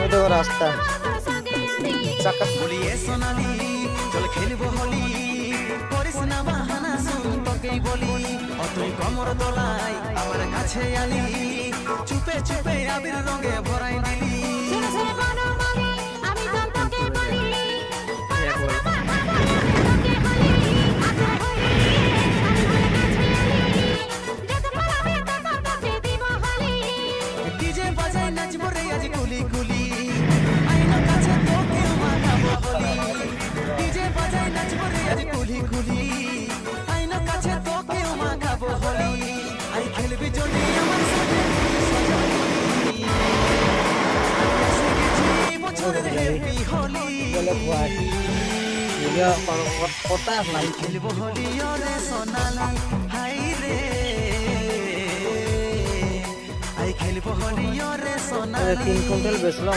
ওই দেখো রাস্তা চাকা বলিয়ে সোনালি চল খেলবো হোলি করিস না বাহানা শুন তোকেই বলি অতই কমর দোলাই আমার কাছে আলি চুপে চুপে আবির রঙে ভরাই দিলি ডিজে বাজাই নাচবো রে আজ কুলি কুলি আইনা কাছে তোকে মাখাবো হোলি ডিজে বাজাই নাচবো রে আজ কুলি কুলি আইনা কাছে তোকে মাখাবো হোলি আই খেলবি যদি আমার সাথে সজা হোলি এসে গেছি বছরের হ্যাপি হোলি বলে ভয় এটা কথা নাই খেলবো হোলি ওরে সোনালি হাই রে আই খেলবো হোলি ওরে সোনালি 3 কুইন্টাল বেচলাম